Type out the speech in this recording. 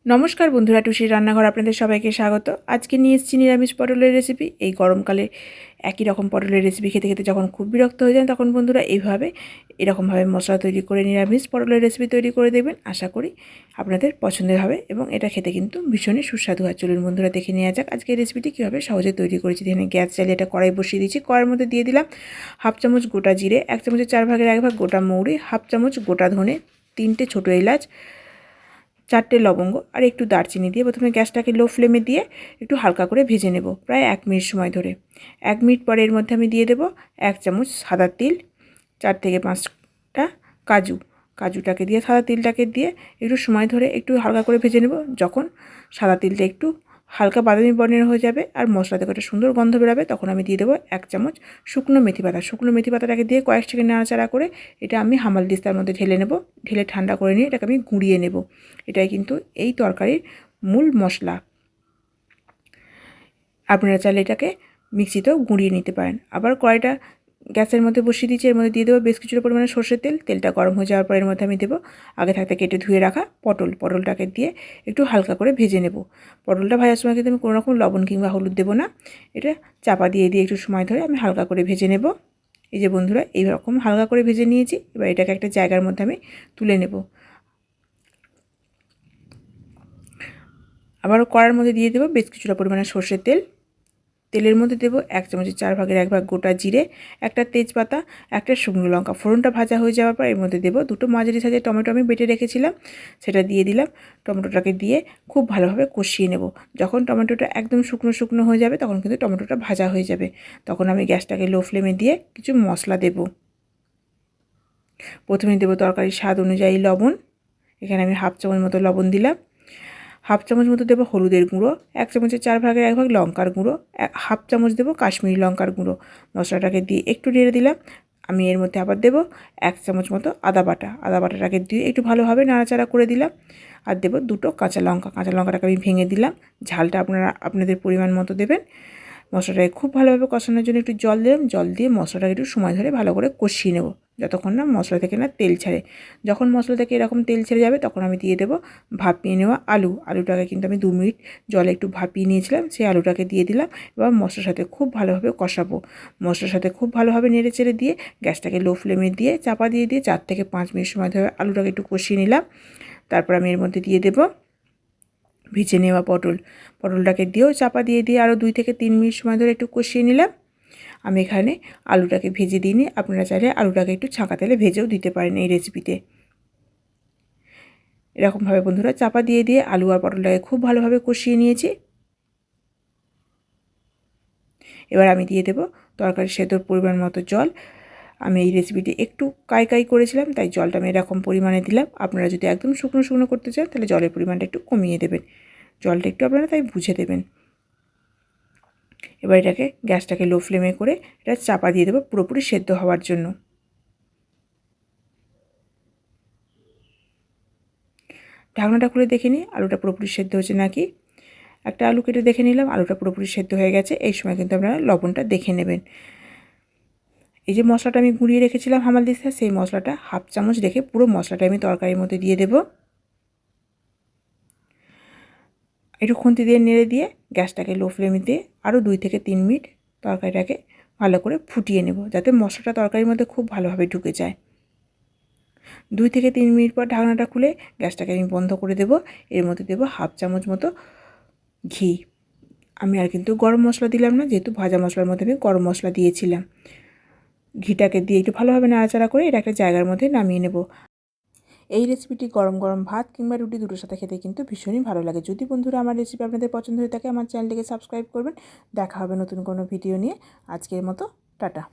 নমস্কার বন্ধুরা, টুসির রান্নাঘর আপনাদের সবাইকে স্বাগত। আজকে নিয়ে এসেছি নিরামিষ পটলের রেসিপি। এই গরমকালে একই রকম পটলের রেসিপি খেতে খেতে যখন খুব বিরক্ত হয়ে যান, তখন বন্ধুরা এরকমভাবে মশলা তৈরি করে নিরামিষ পটলের রেসিপি তৈরি করে দেবেন। আশা করি আপনাদের পছন্দের হবে এবং এটা খেতে কিন্তু ভীষণই সুস্বাদু হয়। চলুন বন্ধুরা, দেখে নেওয়া যাক আজকে এই রেসিপিটি কীভাবে সহজে তৈরি করেছি। এখানে গ্যাস জ্বালিয়ে এটা কড়াই বসিয়ে দিয়েছি। কড়াইয়ের মধ্যে দিয়ে দিলাম হাফ চামচ গোটা জিরে, 1 চামচের 4 ভাগের 1 ভাগ গোটা মৌরি, হাফ চামচ গোটা ধনে, 3টে ছোটো এলাচ, 4টে লবঙ্গ আর একটু দারচিনি দিয়ে প্রথমে গ্যাসটাকে লো ফ্লেমে দিয়ে একটু হালকা করে ভেজে নেব প্রায় 1 মিনিট সময় ধরে। 1 মিনিট পরে এর মধ্যে আমি দিয়ে দেব 1 চামচ সাদা তিল, 4 থেকে 5টা কাজুটাকে দিয়ে সাদা তিলটাকে দিয়ে একটু সময় ধরে একটু হালকা করে ভেজে নেব। যখন সাদা তিলটা একটু হালকা বাদামি বর্ণের হয়ে যাবে আর মশলা থেকে একটা সুন্দর গন্ধ বেরোবে, তখন আমি দিয়ে দেবো 1 চামচ শুকনো মেথি পাতা। শুকনো মেথি পাতাটাকে দিয়ে কয়েক সেকেন্ড নাড়াচাড়া করে এটা আমি হামালদিস্তার মধ্যে ঢেলে নেব। ঢেলে ঠান্ডা করে নিয়ে এটাকে আমি গুঁড়িয়ে নেব। এটাই কিন্তু এই তরকারির মূল মশলা। আপনারা চাইলে এটাকে মিক্সিতেও গুঁড়িয়ে নিতে পারেন। আবার কড়াইটা গ্যাসের মধ্যে বসিয়ে দিয়েছি। এর মধ্যে দিয়ে দেবো বেশ কিছুটা পরিমাণে সর্ষের তেল। তেলটা গরম হয়ে যাওয়ার পর এর মধ্যে আমি দেবো আগে থাকতে কেটে ধুয়ে রাখা পটলটাকে দিয়ে একটু হালকা করে ভেজে নেব। পটলটা ভাজার সময় কিন্তু আমি কোনো রকম লবণ কিংবা হলুদ দেবো না। এটা চাপা দিয়ে একটু সময় ধরে আমি হালকা করে ভেজে নেব। এই যে বন্ধুরা, এইরকম হালকা করে ভেজে নিয়েছি। এবার এটাকে একটা জায়গার মধ্যে আমি তুলে নেব। আবারও কড়ার মধ্যে দিয়ে দেবো বেশ কিছুটা পরিমাণে সর্ষের তেল। তেলের মধ্যে দেবো 1 চামচের 4 ভাগের 1 ভাগ গোটা জিরে, একটা তেজপাতা, একটা শুকনো লঙ্কা। ফোড়নটা ভাজা হয়ে যাওয়ার পর এর মধ্যে দেবো 2টো মাঝারি সাইজের টমেটো আমি বেটে রেখেছিলাম, সেটা দিয়ে দিলাম। টমেটোটাকে দিয়ে খুব ভালোভাবে কষিয়ে নেব। যখন টমেটোটা একদম শুকনো হয়ে যাবে, তখন কিন্তু টমেটোটা ভাজা হয়ে যাবে। তখন আমি গ্যাসটাকে লো ফ্লেমে দিয়ে কিছু মশলা দেব। প্রথমে দেবো তরকারির স্বাদ অনুযায়ী লবণ। এখানে আমি হাফ চামচ মতো লবণ দিলাম। হাফ চামচ মতো দেবো হলুদের গুঁড়ো, 1 চামচের 4 ভাগের 1 ভাগ লঙ্কার গুঁড়ো, হাফ চামচ দেবো কাশ্মীরি লঙ্কার গুঁড়ো। মশলাটাকে দিয়ে একটু নেড়ে দিলাম। আমি এর মধ্যে আবার দেবো 1 চামচ মতো আদা বাটাটাকে দিয়ে একটু ভালোভাবে নাড়াচাড়া করে দিলাম। আর দেবো 2টো কাঁচা লঙ্কাটাকে আমি ভেঙে দিলাম। ঝালটা আপনারা আপনাদের পরিমাণ মতো দেবেন। মশলাটাকে খুব ভালোভাবে কষানোর জন্য একটু জল দিলাম। জল দিয়ে মশলাটাকে একটু সময় ধরে ভালো করে কষিয়ে নেব, যতক্ষণ না মশলা থেকে তেল ছাড়ে। যখন মশলা থেকে এরকম তেল ছেড়ে যাবে, তখন আমি দিয়ে দেবো ভাপিয়ে নেওয়া আলুটাকে কিন্তু আমি 2 মিনিট জলে একটু ভাপিয়ে নিয়েছিলাম, সেই আলুটাকে দিয়ে দিলাম। এবার মশলার সাথে খুব ভালোভাবে কষাবো। মশলার সাথে খুব ভালোভাবে নেড়ে চেড়ে দিয়ে গ্যাসটাকে লো ফ্লেমে দিয়ে চাপা দিয়ে 4 থেকে 5 মিনিট সময় ধরে আলুটাকে একটু কষিয়ে নিলাম। তারপর আমি এর মধ্যে দিয়ে দেবো ভেজে নেওয়া পটলটাকে দিয়েও চাপা দিয়ে আরও 2 থেকে 3 মিনিট সময় ধরে একটু কষিয়ে নিলাম। আমি এখানে আলুটাকে ভেজে দিইনি, আপনারা চাইলে আলুটাকে একটু ছাঁকা তেলে ভেজেও দিতে পারেন এই রেসিপিতে। এরকমভাবে বন্ধুরা চাপা দিয়ে আলু আর পটলটাকে খুব ভালোভাবে কষিয়ে নিয়েছি। এবার আমি দিয়ে দেবো তরকারি সেদ্ধর পরিমাণ মতো জল। আমি এই রেসিপিটি একটু কাই করেছিলাম, তাই জলটা আমি এরকম পরিমাণে দিলাম। আপনারা যদি একদম শুকনো করতে চান, তাহলে জলের পরিমাণটা একটু কমিয়ে দেবেন। জলটা একটু আপনারা তাই বুঝে দেবেন। এবার এটাকে গ্যাসটাকে লো ফ্লেমে করে এটা চাপা দিয়ে দেবো পুরোপুরি সেদ্ধ হওয়ার জন্য। ঢাকনাটা খুলে দেখে নিই আলুটা পুরোপুরি সেদ্ধ হয়েছে নাকি। একটা আলু কেটে দেখে নিলাম, আলুটা পুরোপুরি সেদ্ধ হয়ে গেছে। এই সময় কিন্তু আপনারা লবণটা দেখে নেবেন। এই যে মশলাটা আমি গুঁড়িয়ে রেখেছিলাম হামালদিস্তা, সেই মশলাটা হাফ চামচ রেখে পুরো মশলাটা আমি তরকারির মধ্যে দিয়ে দেবো। একটু খুন্তি দিয়ে নেড়ে দিয়ে গ্যাসটাকে লো ফ্লেমে দিয়ে আরও 2 থেকে 3 মিনিট তরকারিটাকে ভালো করে ফুটিয়ে নেব, যাতে মশলাটা তরকারির মধ্যে খুব ভালোভাবে ঢুকে যায়। 2 থেকে 3 মিনিট পর ঢাকনাটা খুলে গ্যাসটাকে আমি বন্ধ করে দেব। এর মধ্যে দেবো হাফ চামচ মতো ঘি। আমি আর কিন্তু গরম মশলা দিলাম না, যেহেতু ভাজা মশলার মধ্যে আমি গরম মশলা দিয়েছিলাম। ঘিটাকে দিয়ে একটু ভালোভাবে নাড়াচাড়া করে এটা একটা জায়গার মধ্যে নামিয়ে নেব। এই রেসিপিটি গরম গরম ভাত কিংবা রুটি দুটোর সাথে খেতে কিন্তু ভীষণই ভালো লাগে। যদি বন্ধুরা আমার রেসিপি আপনাদের পছন্দ হয়ে থাকে, আমার চ্যানেলটিকে সাবস্ক্রাইব করবেন। দেখা হবে নতুন কোনো ভিডিও নিয়ে। আজকের মতো টাটা।